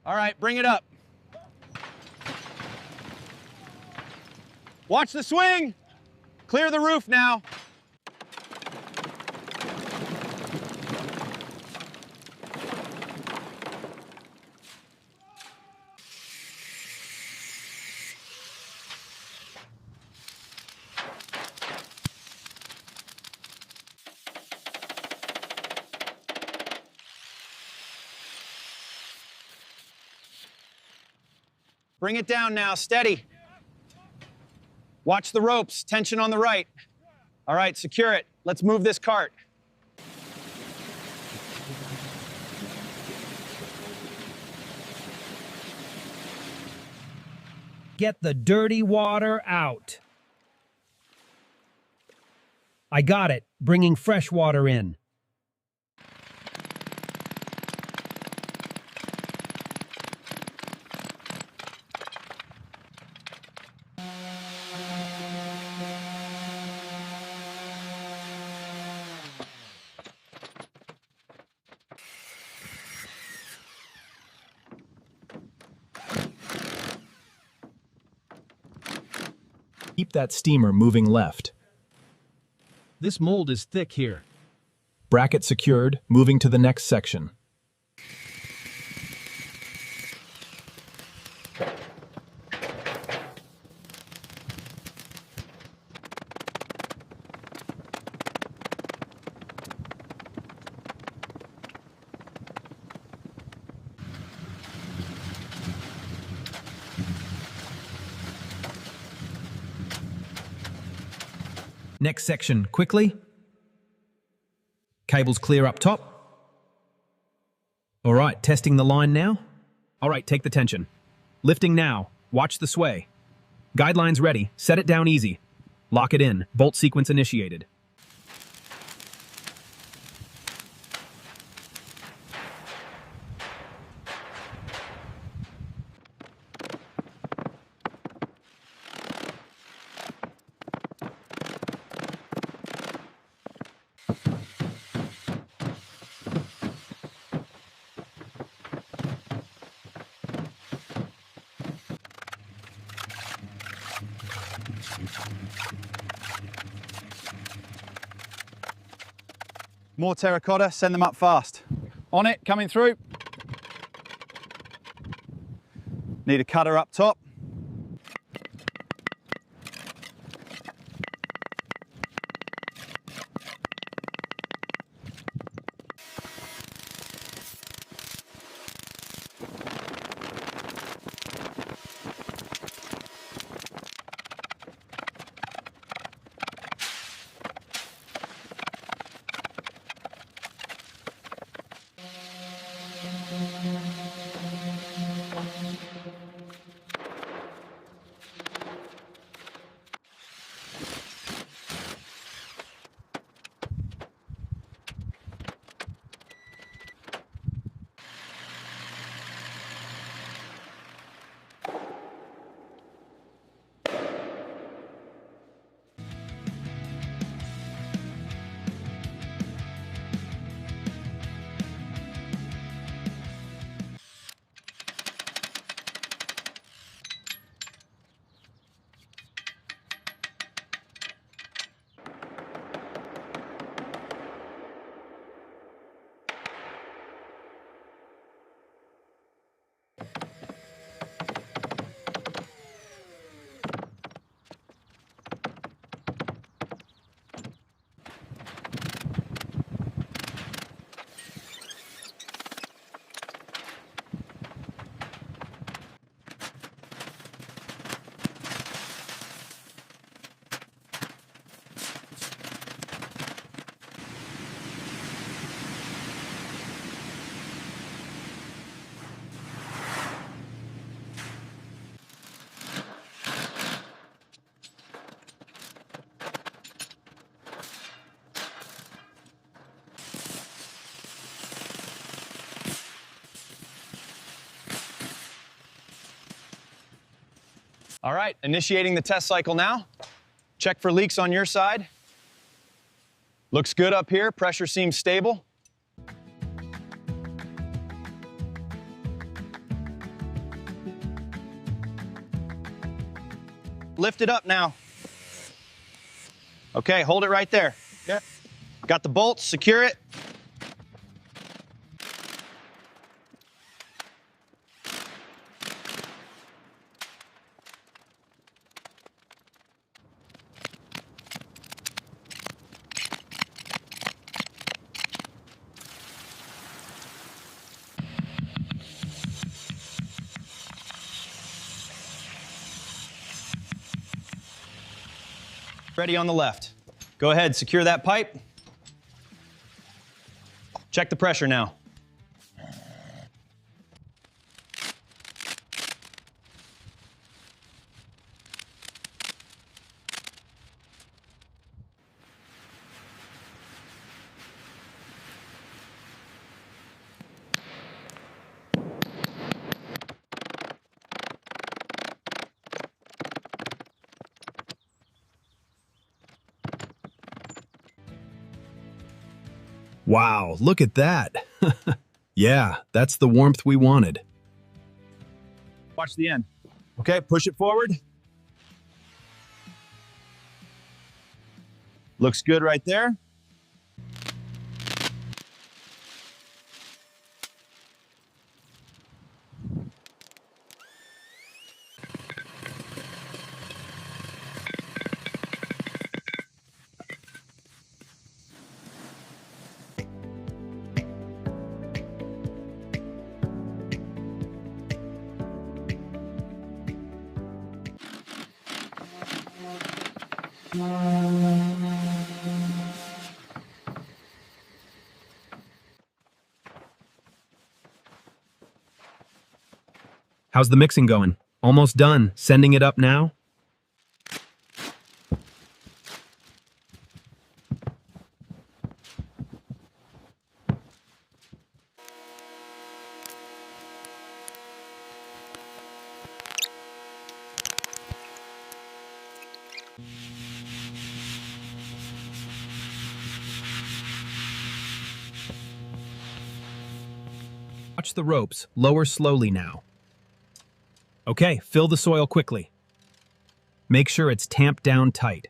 All right, bring it up. Watch the swing. Clear the roof now. Bring it down now, steady. Watch the ropes, tension on the right. All right, secure it. Let's move this cart. Get the dirty water out. I got it, bringing fresh water in. Keep that steamer moving left. This mold is thick here. Bracket secured, moving to the next section. Next section, quickly. Cables clear up top. All right, testing the line now. All right, take the tension. Lifting now. Watch the sway. Guidelines ready. Set it down easy. Lock it in. Bolt sequence initiated. More terracotta, send them up fast. On it, coming through. Need a cutter up top. All right, initiating the test cycle now. Check for leaks on your side. Looks good up here, pressure seems stable. Lift it up now. Okay, hold it right there. Yeah. Got the bolts, secure it. Ready on the left. Go ahead, secure that pipe. Check the pressure now. Wow, look at that. Yeah, that's the warmth we wanted. Watch the end. Okay, push it forward. Looks good right there. How's the mixing going? Almost done. Sending it up now? Watch the ropes. Lower slowly now. Okay, fill the soil quickly. Make sure it's tamped down tight.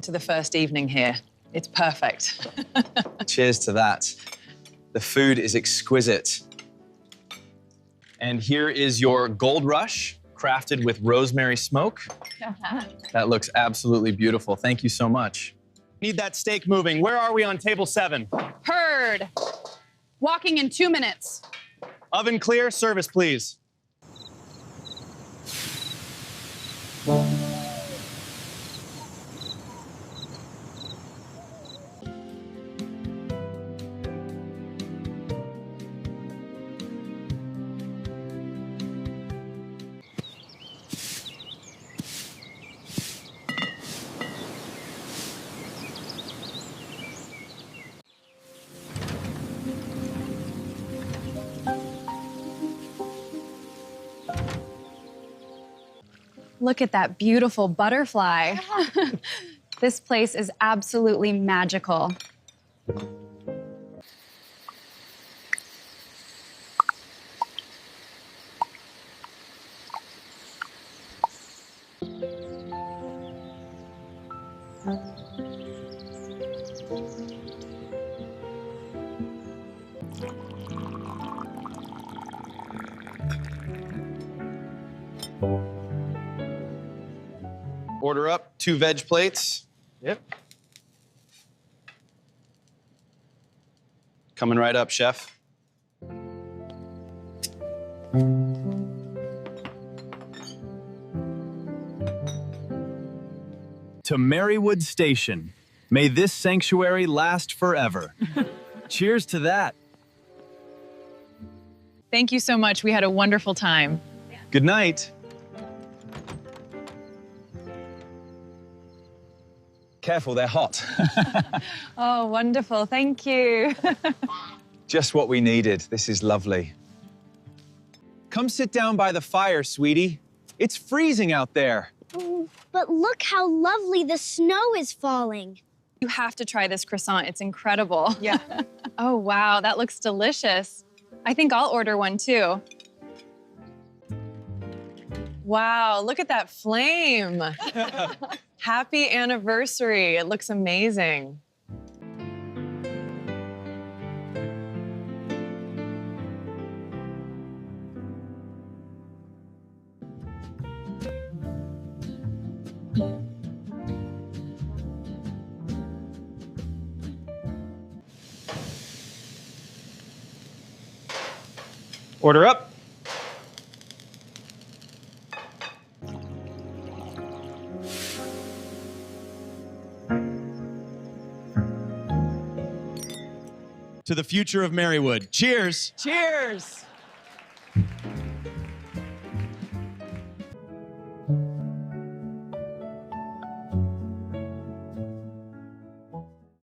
To the first evening here. It's perfect. Cheers to that. The food is exquisite. And here is your Gold Rush, crafted with rosemary smoke. That looks absolutely beautiful. Thank you so much. Need that steak moving. Where are we on table 7? Heard. Walking in 2 minutes. Oven clear, service please. Look at that beautiful butterfly. This place is absolutely magical. Order up 2 veg plates. Yep. Coming right up, chef. To Merrywood Station. May this sanctuary last forever. Cheers to that. Thank you so much. We had a wonderful time. Good night. Careful, they're hot. Oh, wonderful. Thank you. Just what we needed. This is lovely. Come sit down by the fire, sweetie. It's freezing out there. Oh, but look how lovely the snow is falling. You have to try this croissant. It's incredible. Yeah. Oh, wow. That looks delicious. I think I'll order one too. Wow, look at that flame. Happy anniversary. It looks amazing. Order up. To the future of Merrywood. Cheers. Cheers.